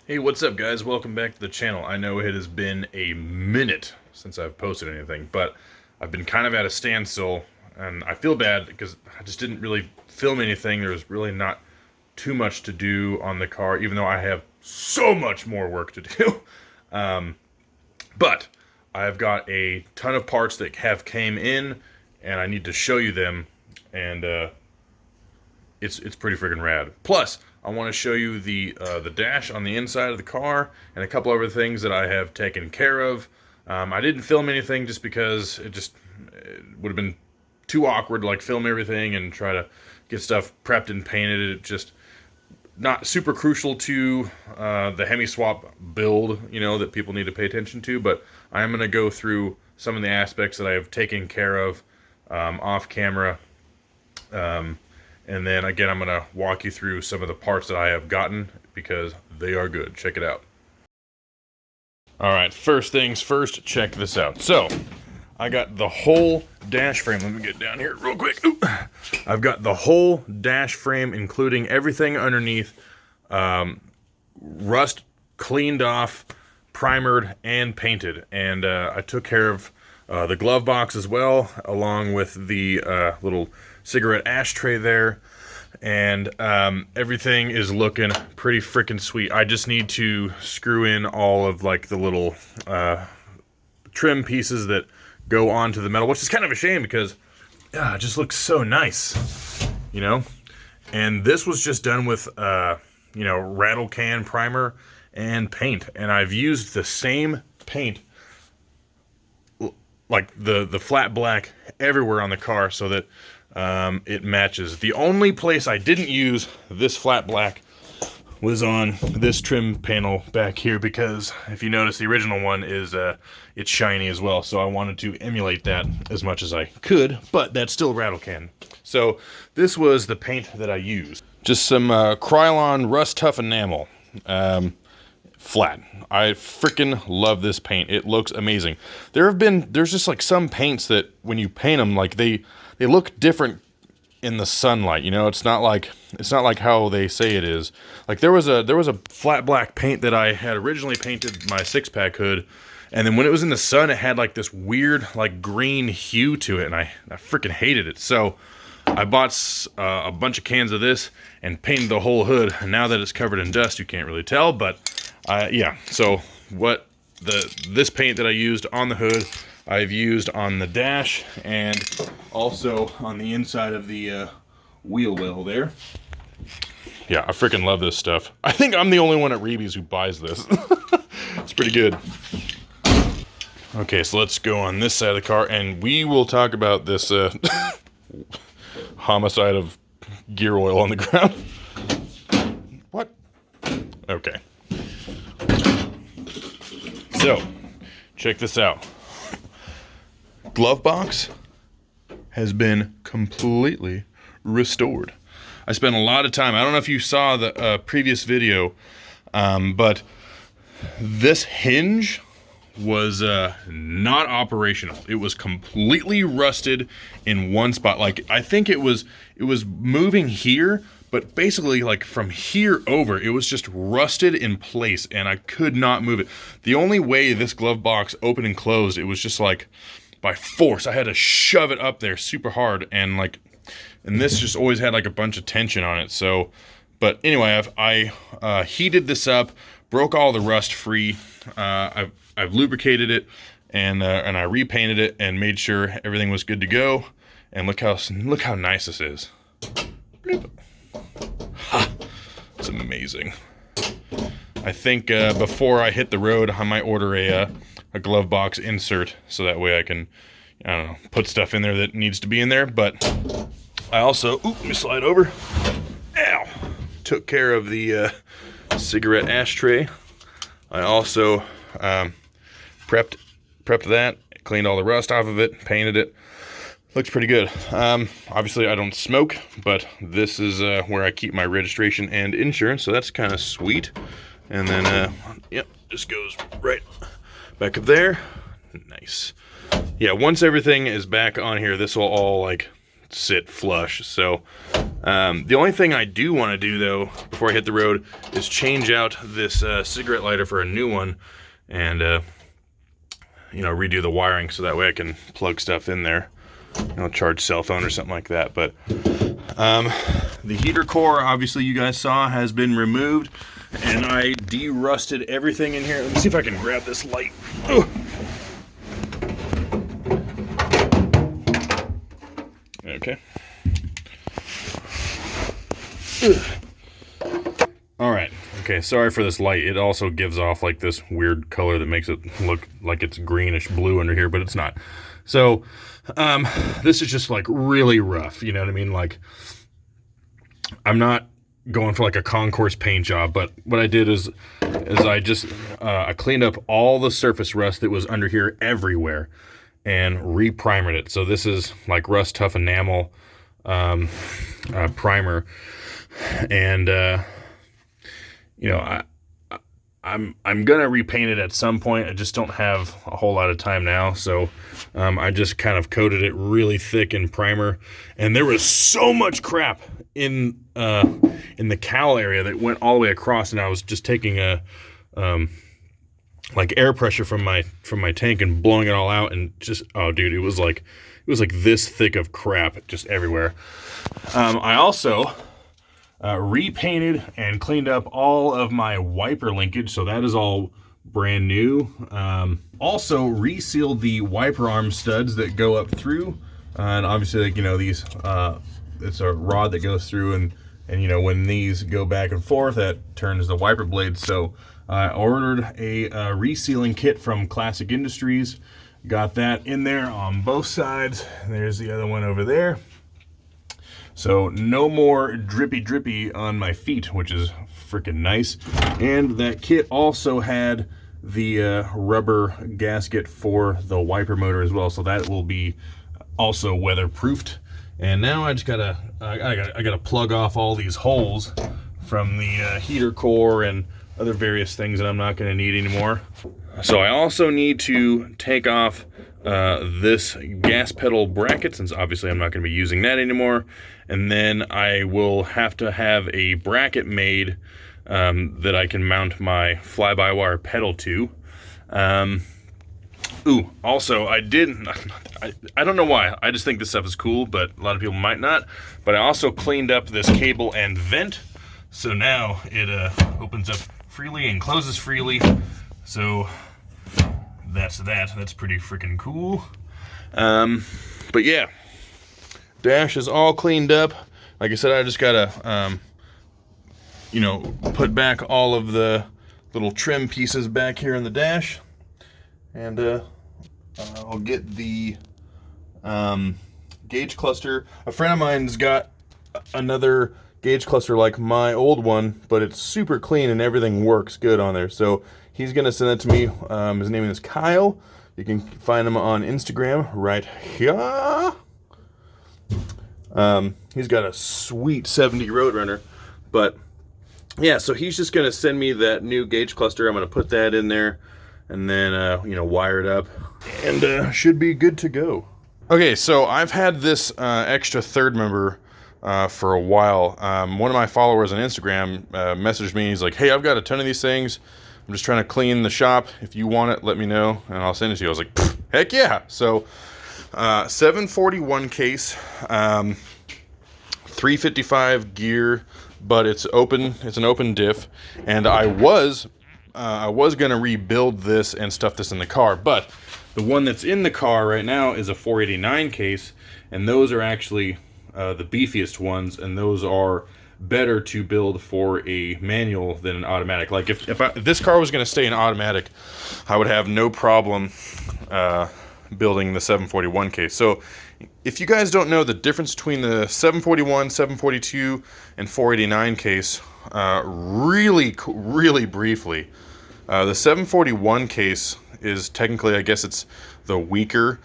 Hey, what's up guys? Welcome back to the channel. I know it has been a minute since I've posted anything, but I've been kind of at a standstill, and I feel bad because I just didn't really film anything. There was really not too much to do on the car, even though I have so much more work to do. But I've got a ton of parts that have came in, and I need to show you them, and it's pretty freaking rad. Plus, I want to show you the dash on the inside of the car and a couple other things that I have taken care of. I didn't film anything just because it would have been too awkward to like film everything and try to get stuff prepped and painted. It just not super crucial to the Hemi swap build, you know, that people need to pay attention to. But I am going to go through some of the aspects that I have taken care of off camera. And then again, I'm going to walk you through some of the parts that I have gotten because they are good. Check it out. Alright, first things first, check this out. So, I got the whole dash frame. Let me get down here real quick. Ooh. I've got the whole dash frame, including everything underneath, rust cleaned off, primered, and painted. And I took care of the glove box as well, along with the little cigarette ashtray there, and everything is looking pretty freaking sweet. I just need to screw in all of like the little trim pieces that go onto the metal, which is kind of a shame because it just looks so nice, you know. And this was just done with you know, rattle can primer and paint, and I've used the same paint, like the flat black, everywhere on the car so that it matches. The only place I didn't use this flat black was on this trim panel back here, because if you notice, the original one is it's shiny as well, so I wanted to emulate that as much as I could, but that's still rattle can. So this was the paint that I used. Just some Krylon rust tough enamel. Flat. I freaking love this paint. It looks amazing. There's just like some paints that when you paint them, like they look different in the sunlight, you know. It's not like how they say it is. Like there was a flat black paint that I had originally painted my 6-pack hood, and then when it was in the sun, it had like this weird like green hue to it, and I freaking hated it. So I bought a bunch of cans of this and painted the whole hood. And now that it's covered in dust, you can't really tell, but yeah. So this paint that I used on the hood, I've used on the dash and also on the inside of the wheel well there. Yeah, I freaking love this stuff. I think I'm the only one at Reeby's who buys this. It's pretty good. Okay, so let's go on this side of the car, and we will talk about this homicide of gear oil on the ground. What? Okay. So, check this out. Glove box has been completely restored. I spent a lot of time. I don't know if you saw the previous video, but this hinge was not operational. It was completely rusted in one spot. Like I think it was moving here, but basically like from here over, it was just rusted in place, and I could not move it. The only way this glove box opened and closed, it was just like by force. I had to shove it up there super hard, and this just always had like a bunch of tension on it. So, but anyway, I heated this up, broke all the rust free. I've lubricated it, and I repainted it and made sure everything was good to go. And look how nice this is. Bloop. Ha! It's amazing. I think before I hit the road, I might order a glove box insert, so that way I can, I don't know, put stuff in there that needs to be in there. But I also, let me slide over. Ow! Took care of the cigarette ashtray. I also prepped that, cleaned all the rust off of it, painted it. Looks pretty good. Obviously I don't smoke, but this is where I keep my registration and insurance, so that's kind of sweet. And then, yep, just goes right back up there. Nice. Yeah, once everything is back on here, this will all like sit flush. So the only thing I do want to do though before I hit the road is change out this cigarette lighter for a new one, and you know, redo the wiring so that way I can plug stuff in there, you know, charge cell phone or something like that. But the heater core, obviously you guys saw, has been removed, and I de-rusted everything in here. Let me see if I can grab this light. Ugh. Okay. All right. Okay, sorry for this light. It also gives off like this weird color that makes it look like it's greenish blue under here, but it's not. So this is just like really rough, you know what I mean? Like, I'm not going for like a concourse paint job, but what I did is I just I cleaned up all the surface rust that was under here everywhere and re-primered it. So this is like rust tough enamel primer, and you know, I'm gonna repaint it at some point. I just don't have a whole lot of time now, so I just kind of coated it really thick in primer, and there was so much crap in the cowl area that went all the way across, and I was just taking a like air pressure from my tank and blowing it all out, and just, oh dude, it was like this thick of crap just everywhere. I also repainted and cleaned up all of my wiper linkage, so that is all brand new. Also resealed the wiper arm studs that go up through, and obviously, like, you know, these it's a rod that goes through, and you know, when these go back and forth, that turns the wiper blade. So I ordered a resealing kit from Classic Industries, got that in there on both sides. There's the other one over there. So no more drippy on my feet, which is freaking nice. And that kit also had the rubber gasket for the wiper motor as well, so that will be also weatherproofed. And now I just gotta I gotta plug off all these holes from the heater core and other various things that I'm not gonna need anymore. So I also need to take off this gas pedal bracket, since obviously I'm not going to be using that anymore, and then I will have to have a bracket made that I can mount my fly-by-wire pedal to. Ooh, also I don't know why, I just think this stuff is cool, but a lot of people might not, but I also cleaned up this cable and vent, so now it opens up freely and closes freely. So that's pretty freaking cool. But yeah, dash is all cleaned up. Like I said, I just gotta you know, put back all of the little trim pieces back here in the dash, and I'll get the gauge cluster. A friend of mine's got another gauge cluster like my old one, but it's super clean and everything works good on there, so he's gonna send it to me. His name is Kyle. You can find him on Instagram right here. He's got a sweet 70 Roadrunner, but yeah, so he's just gonna send me that new gauge cluster. I'm gonna put that in there, and then you know, wire it up, and should be good to go. Okay, so I've had this extra third member for a while. One of my followers on Instagram messaged me. He's like, hey, I've got a ton of these things. I'm just trying to clean the shop. If you want it, let me know, and I'll send it to you. I was like, heck yeah. So 741 case, 355 gear, but it's open. It's an open diff, and I was gonna rebuild this and stuff this in the car, but the one that's in the car right now is a 489 case, and those are actually the beefiest ones, and those are better to build for a manual than an automatic. Like if this car was going to stay in automatic, I would have no problem building the 741 case. So if you guys don't know the difference between the 741, 742, and 489 case, really briefly, the 741 case is technically, I guess it's the weaker,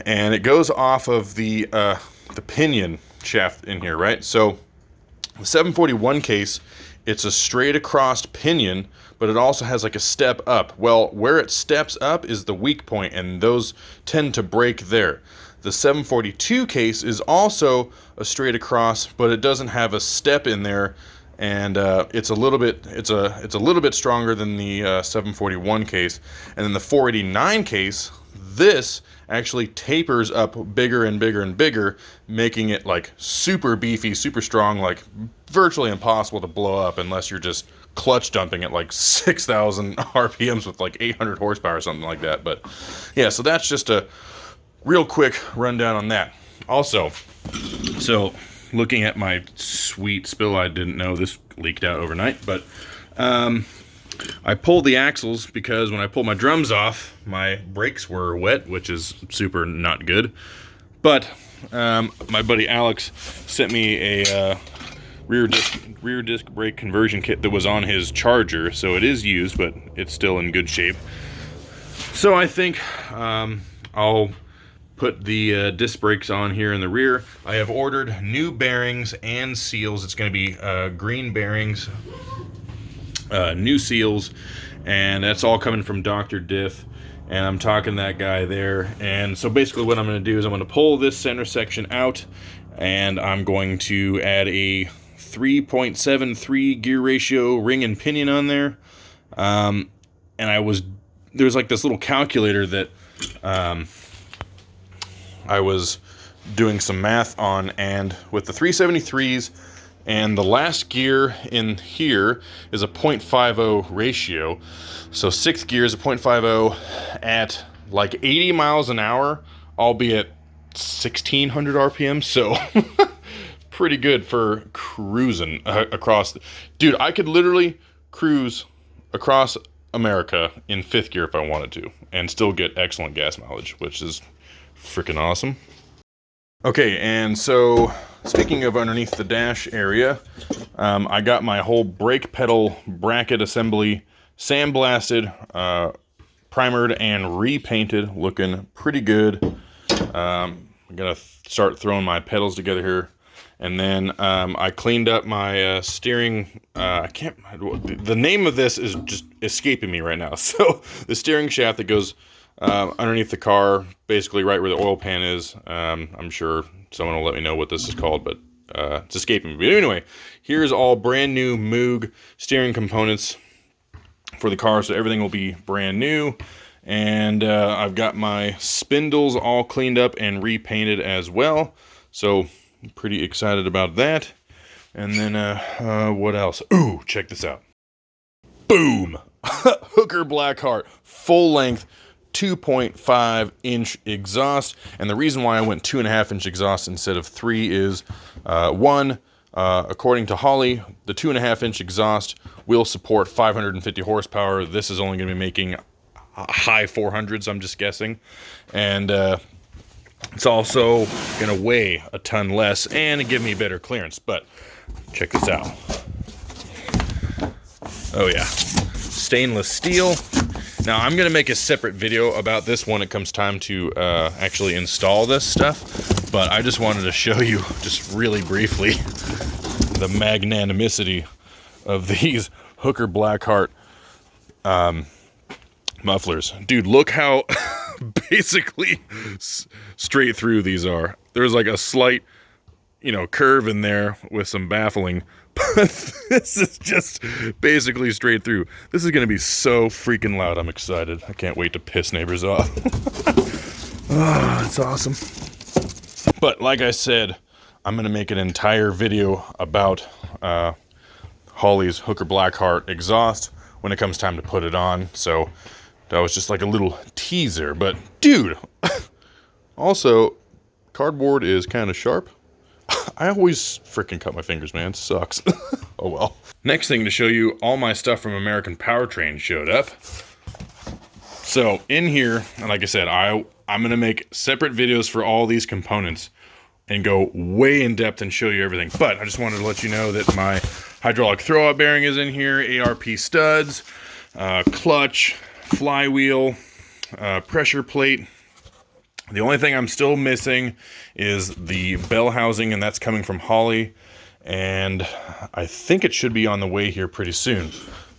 and it goes off of the pinion shaft in here, right? So the 741 case, it's a straight across pinion, but it also has like a step up. Well, where it steps up is the weak point, and those tend to break there. The 742 case is also a straight across, but it doesn't have a step in there, and it's a little bit stronger than the 741 case. And then the 489 case, this actually tapers up bigger and bigger and bigger, making it like super beefy, super strong, like virtually impossible to blow up unless you're just clutch dumping at like 6,000 RPMs with like 800 horsepower or something like that. But yeah, so that's just a real quick rundown on that. Also, so looking at my sweet spill, I didn't know this leaked out overnight, but I pulled the axles because when I pulled my drums off, my brakes were wet, which is super not good. But my buddy Alex sent me a rear disc brake conversion kit that was on his Charger, so it is used, but it's still in good shape. So I think I'll put the disc brakes on here in the rear. I have ordered new bearings and seals. It's going to be green bearings, new seals, and that's all coming from Dr. Diff, and I'm talking to that guy there. And so basically what I'm going to do is I'm going to pull this center section out, and I'm going to add a 3.73 gear ratio ring and pinion on there. And there's like this little calculator that I was doing some math on, and with the 373s and the last gear in here is a 0.50 ratio. So sixth gear is a 0.50 at like 80 miles an hour, albeit 1600 RPM. So pretty good for cruising across. Dude, I could literally cruise across America in fifth gear if I wanted to and still get excellent gas mileage, which is freaking awesome. Okay, and so speaking of underneath the dash area, I got my whole brake pedal bracket assembly sandblasted, primered, and repainted, looking pretty good. I'm gonna start throwing my pedals together here, and then I cleaned up my steering. The name of this is just escaping me right now. So the steering shaft that goes underneath the car, basically right where the oil pan is. I'm sure someone will let me know what this is called, but it's escaping me. But anyway, here's all brand new Moog steering components for the car, so everything will be brand new. And I've got my spindles all cleaned up and repainted as well, so I'm pretty excited about that. And then what else? Ooh, check this out. Boom! Hooker Blackheart, full length 2.5 inch exhaust. And the reason why I went 2.5 inch exhaust instead of 3 is according to Holley, the 2.5 inch exhaust will support 550 horsepower. This is only going to be making high 400s, I'm just guessing. And it's also going to weigh a ton less and give me better clearance. But check this out. Oh yeah, stainless steel. Now I'm going to make a separate video about this when it comes time to actually install this stuff, but I just wanted to show you just really briefly the magnanimity of these Hooker Blackheart mufflers. Dude, look how basically straight through these are. There's like a slight, curve in there with some baffling, but this is just basically straight through. This is going to be so freaking loud. I'm excited. I can't wait to piss neighbors off. Oh, that's awesome. But like I said, I'm going to make an entire video about Holley's Hooker Blackheart exhaust when it comes time to put it on. So that was just like a little teaser. But dude, also, cardboard is kind of sharp. I always freaking cut my fingers, man. It sucks. Oh well. Next thing to show you, all my stuff from American Powertrain showed up. So in here, and like I said, I'm going to make separate videos for all these components and go way in depth and show you everything. But I just wanted to let you know that my hydraulic throwout bearing is in here, ARP studs, clutch, flywheel, pressure plate. The only thing I'm still missing is the bell housing, and that's coming from Holley, and I think it should be on the way here pretty soon.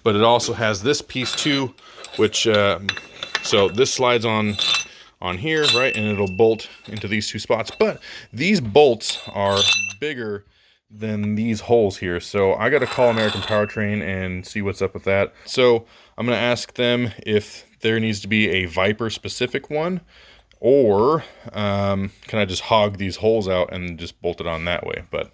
But it also has this piece too, which so this slides on on here, right? And it'll bolt into these two spots. But these bolts are bigger than these holes here. So I got to call American Powertrain and see what's up with that. So I'm going to ask them if there needs to be a Viper specific one, or can I just hog these holes out and just bolt it on that way? But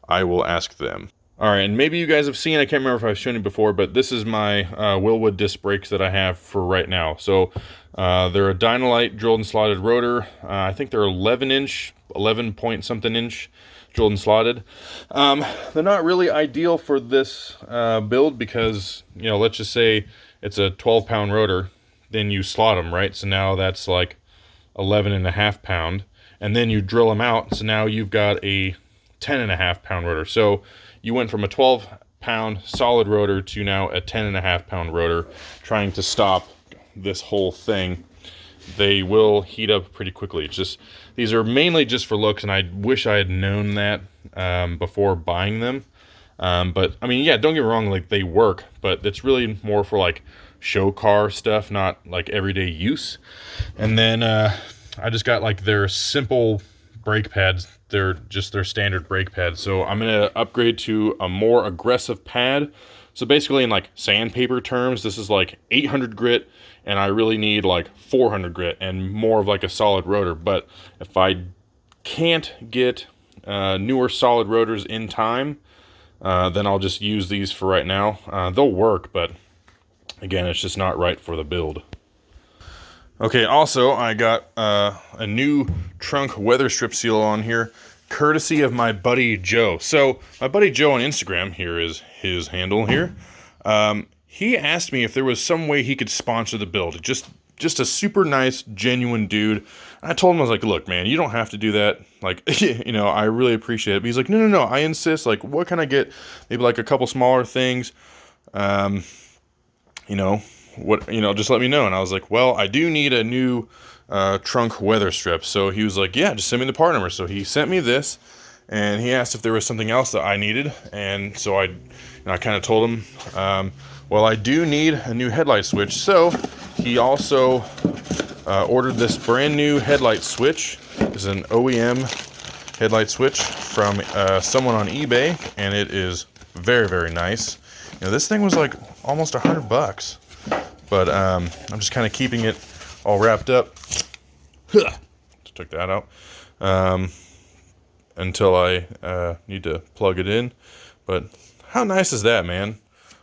I will ask them. All right, and maybe you guys have seen, I can't remember if I've shown you before, but this is my Wilwood disc brakes that I have for right now. So they're a Dynalite drilled and slotted rotor. I think they're 11 point something inch drilled and slotted. They're not really ideal for this build because, you know, let's just say it's a 12-pound rotor, then you slot them, right? So now that's like 11.5 pound, and then you drill them out, so now you've got a 10.5 pound rotor. So you went from a 12-pound solid rotor to now a 10.5 pound rotor. Trying to stop this whole thing, they will heat up pretty quickly. It's just, these are mainly just for looks, and I wish I had known that before buying them. But I mean, yeah, don't get me wrong, like they work, but it's really more for like show car stuff, not like everyday use. And then I just got like their simple brake pads. They're just their standard brake pads. So I'm gonna upgrade to a more aggressive pad. So basically, in like sandpaper terms, this is like 800 grit, and I really need like 400 grit and more of like a solid rotor. But if I can't get newer solid rotors in time, then I'll just use these for right now. They'll work, but again, it's just not right for the build. Okay, also I got a new trunk Weatherstrip seal on here, courtesy of my buddy Joe. So my buddy Joe on Instagram, here is his handle here. He asked me if there was some way he could sponsor the build. Just a super nice, genuine dude. I told him, I was like, look, man, you don't have to do that. Like, you know, I really appreciate it. But he's like, no, I insist. Like, what can I get? Maybe like a couple smaller things. You know, what, you know, just let me know. And I was like, well, I do need a new trunk weather strip. So he was like, yeah, just send me the part number. So he sent me this, and he asked if there was something else that I needed. And so I kind of told him, well, I do need a new headlight switch. So he also ordered this brand new headlight switch. It's an OEM headlight switch from someone on eBay, and it is very, very nice. You know, this thing was like almost $100, but I'm just kind of keeping it all wrapped up. Just took that out until I need to plug it in. But how nice is that, man?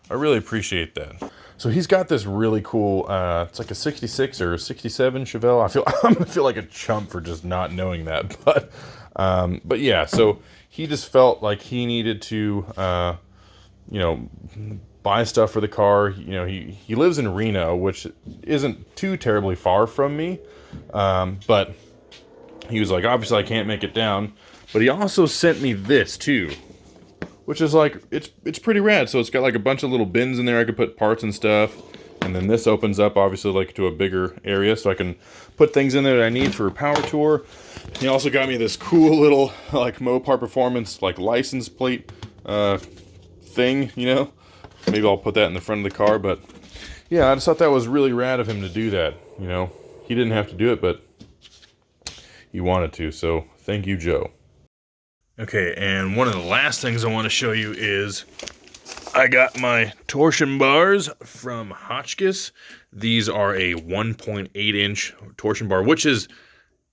I really appreciate that. So he's got this really cool, it's like a 66 or a 67 Chevelle. I'm gonna feel like a chump for just not knowing that, but yeah. So he just felt like he needed to, you know, buy stuff for the car. You know, he lives in Reno, which isn't too terribly far from me, but he was like, obviously I can't make it down. But he also sent me this too, which is like, it's pretty rad. So it's got like a bunch of little bins in there I could put parts and stuff. And then this opens up obviously like to a bigger area, so I can put things in there that I need for a power tour. He also got me this cool little like Mopar Performance like license plate thing, you know. Maybe I'll put that in the front of the car, but yeah, I just thought that was really rad of him to do that, you know. He didn't have to do it, but he wanted to, so thank you, Joe. Okay, and one of the last things I want to show you is I got my torsion bars from Hotchkiss. These are a 1.8 inch torsion bar, which is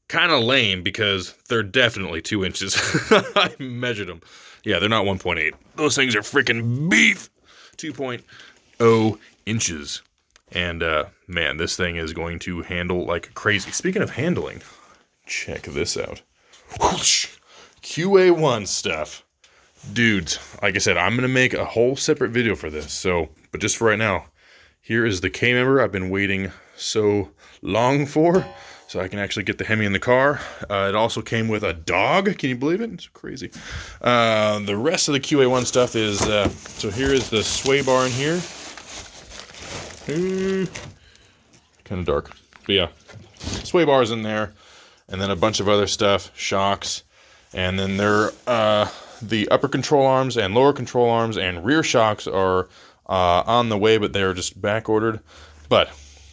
kind of lame because they're definitely 2 inches. I measured them. Yeah, they're not 1.8. Those things are freaking beef. 2.0 inches. And man, this thing is going to handle like crazy. Speaking of handling, check this out. Whoosh. QA1 stuff. Dudes, like I said, I'm going to make a whole separate video for this. So, but just for right now, here is the K-member I've been waiting so long for, so I can actually get the Hemi in the car. It also came with a dog. Can you believe it? It's crazy. The rest of the QA1 stuff is, so here is the sway bar in here. Kind of dark. But yeah, sway bars in there. And then a bunch of other stuff, shocks. And then there, the upper control arms and lower control arms and rear shocks are on the way, but they're just back ordered. But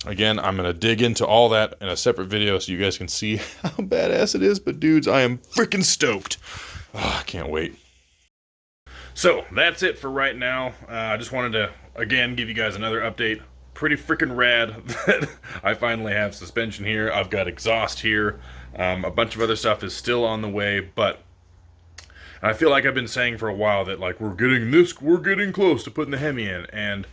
Again, I'm going to dig into all that in a separate video so you guys can see how badass it is. But dudes, I am freaking stoked. Oh, I can't wait. So that's it for right now. I just wanted to, again, give you guys another update. Pretty freaking rad that I finally have suspension here. I've got exhaust here. A bunch of other stuff is still on the way, but I feel like I've been saying for a while that, like, we're getting close to putting the Hemi in, and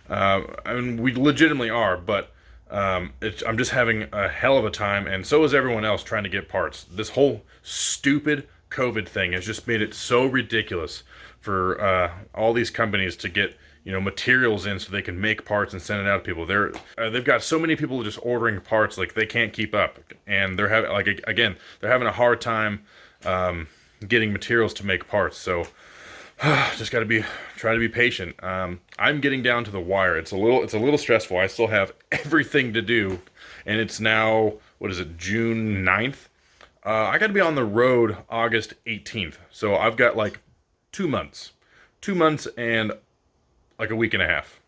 I mean, we legitimately are, but I'm just having a hell of a time, and so is everyone else trying to get parts. This whole stupid COVID thing has just made it so ridiculous for all these companies to get, you know, materials in so they can make parts and send it out to people. They've got so many people just ordering parts, like, they can't keep up, and they're having, like, again, they're having a hard time getting materials to make parts. So just got to try to be patient. I'm getting down to the wire. It's a little stressful. I still have everything to do, and it's now, what is it, June 9th? I got to be on the road August 18th. So I've got like 2 months. 2 months and like a week and a half.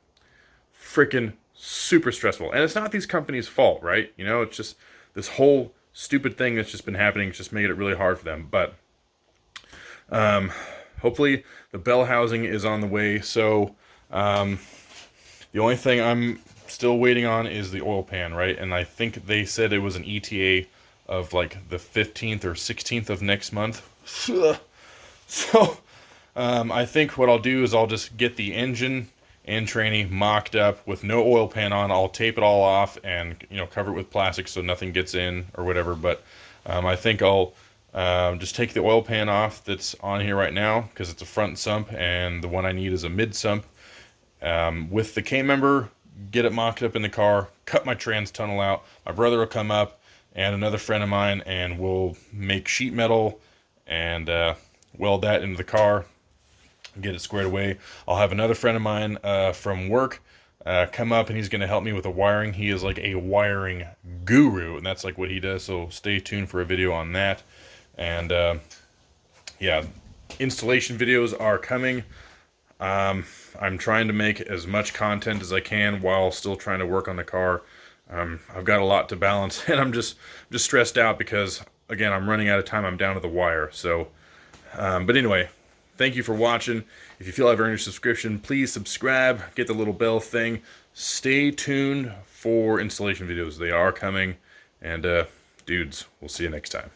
Freaking super stressful. And it's not these companies' fault, right? You know, it's just this whole stupid thing that's just been happening. It's just making it really hard for them. But hopefully the bell housing is on the way. So the only thing I'm still waiting on is the oil pan, right? And I think they said it was an ETA of like the 15th or 16th of next month. So I think what I'll do is I'll just get the engine and tranny mocked up with no oil pan on. I'll tape it all off and, you know, cover it with plastic so nothing gets in or whatever. But I think I'll just take the oil pan off that's on here right now because it's a front sump, and the one I need is a mid sump. With the K-member, get it mocked up in the car, cut my trans tunnel out. My brother will come up and another friend of mine, and we'll make sheet metal and weld that into the car, get it squared away. I'll have another friend of mine from work come up, and he's going to help me with the wiring. He is like a wiring guru, and that's like what he does, so stay tuned for a video on that. And yeah, installation videos are coming. I'm trying to make as much content as I can while still trying to work on the car. I've got a lot to balance, and I'm just stressed out because, again, I'm running out of time. I'm down to the wire. So, but anyway, thank you for watching. If you feel I've earned your subscription, please subscribe, get the little bell thing. Stay tuned for installation videos. They are coming. And dudes, we'll see you next time.